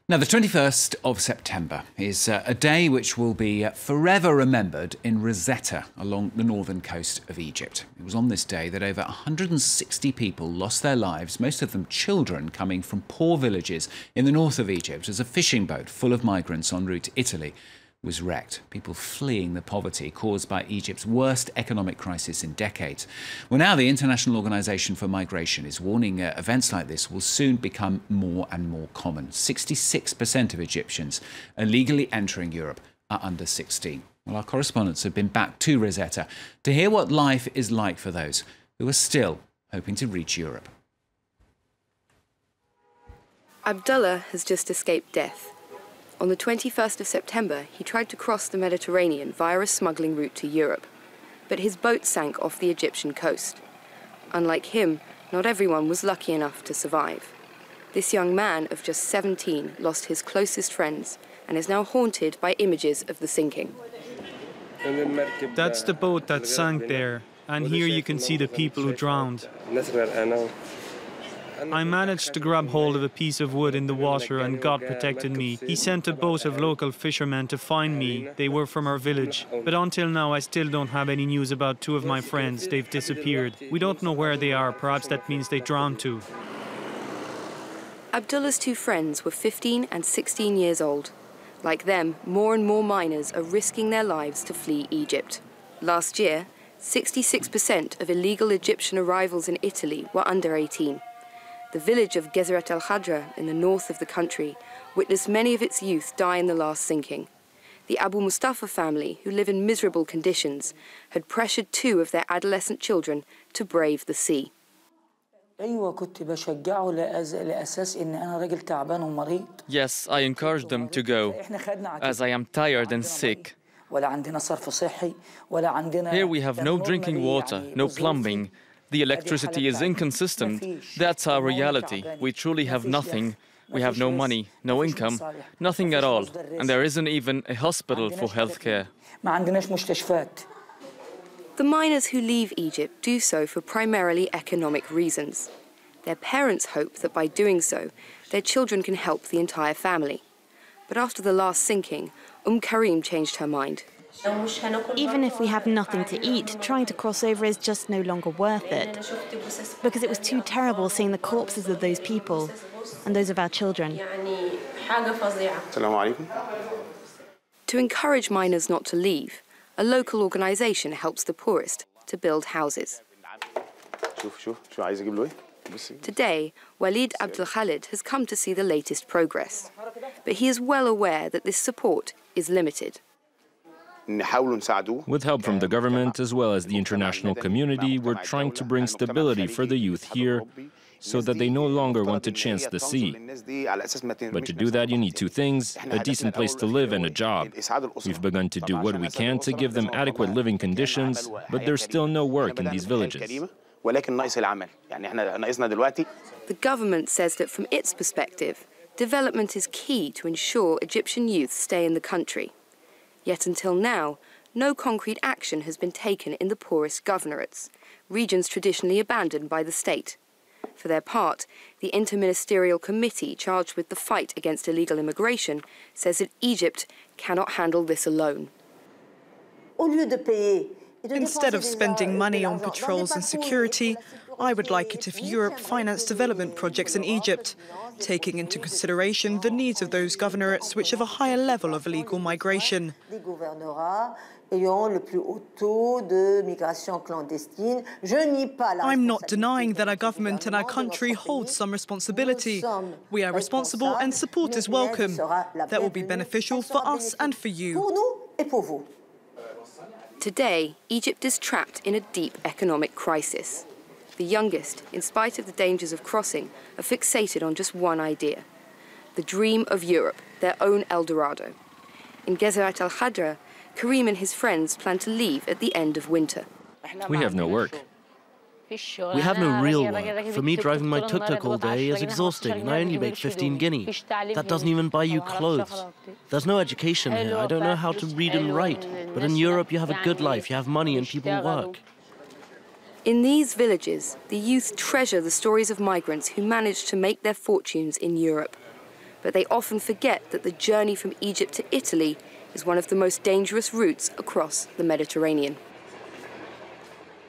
Now, the 21st of September is a day which will be forever remembered in Rosetta along the northern coast of Egypt. It was on this day that over 160 people lost their lives, most of them children coming from poor villages in the north of Egypt, as a fishing boat full of migrants en route to Italy was wrecked. People fleeing the poverty caused by Egypt's worst economic crisis in decades. Well, now the International Organization for Migration is warning events like this will soon become more and more common. 66% of Egyptians illegally entering Europe are under 16. Well, our correspondents have been back to Rosetta to hear what life is like for those who are still hoping to reach Europe. Abdullah has just escaped death. On the 21st of September, he tried to cross the Mediterranean via a smuggling route to Europe, but his boat sank off the Egyptian coast. Unlike him, not everyone was lucky enough to survive. This young man of just 17 lost his closest friends and is now haunted by images of the sinking. That's the boat that sank there, and here you can see the people who drowned. I managed to grab hold of a piece of wood in the water and God protected me. He sent a boat of local fishermen to find me. They were from our village. But until now, I still don't have any news about two of my friends. They've disappeared. We don't know where they are. Perhaps that means they drowned too. Abdullah's two friends were 15 and 16 years old. Like them, more and more minors are risking their lives to flee Egypt. Last year, 66% of illegal Egyptian arrivals in Italy were under 18. The village of Gezeret al-Khadra in the north of the country witnessed many of its youth die in the last sinking. The Abu Mustafa family, who live in miserable conditions, had pressured two of their adolescent children to brave the sea. Yes, I encouraged them to go, as I am tired and sick. Here we have no drinking water, no plumbing. The electricity is inconsistent. That's our reality. We truly have nothing. We have no money, no income, nothing at all. And there isn't even a hospital for healthcare. The miners who leave Egypt do so for primarily economic reasons. Their parents hope that by doing so, their children can help the entire family. But after the last sinking, Karim changed her mind. Even if we have nothing to eat, trying to cross over is just no longer worth it. Because it was too terrible seeing the corpses of those people and those of our children. To encourage miners not to leave, a local organisation helps the poorest to build houses. Today, Walid Abdel Khalid has come to see the latest progress. But he is well aware that this support is limited. With help from the government as well as the international community, we're trying to bring stability for the youth here so that they no longer want to chance the sea. But to do that, you need two things: a decent place to live and a job. We've begun to do what we can to give them adequate living conditions, but there's still no work in these villages. The government says that from its perspective, development is key to ensure Egyptian youth stay in the country. Yet until now, no concrete action has been taken in the poorest governorates, regions traditionally abandoned by the state. For their part, the Interministerial Committee charged with the fight against illegal immigration says that Egypt cannot handle this alone. Instead of spending money on patrols and security, I would like it if Europe financed development projects in Egypt, taking into consideration the needs of those governorates which have a higher level of illegal migration. I'm not denying that our government and our country hold some responsibility. We are responsible and support is welcome. That will be beneficial for us and for you. Today, Egypt is trapped in a deep economic crisis. The youngest, in spite of the dangers of crossing, are fixated on just one idea: the dream of Europe, their own El Dorado. In Gezeret al-Khadra, Karim and his friends plan to leave at the end of winter. We have no work. We have no real work. For me, driving my tuk-tuk all day is exhausting, and I only make 15 guinea. That doesn't even buy you clothes. There's no education here. I don't know how to read and write. But in Europe, you have a good life. You have money and people work. In these villages, the youth treasure the stories of migrants who managed to make their fortunes in Europe. but they often forget that the journey from Egypt to Italy is one of the most dangerous routes across the Mediterranean.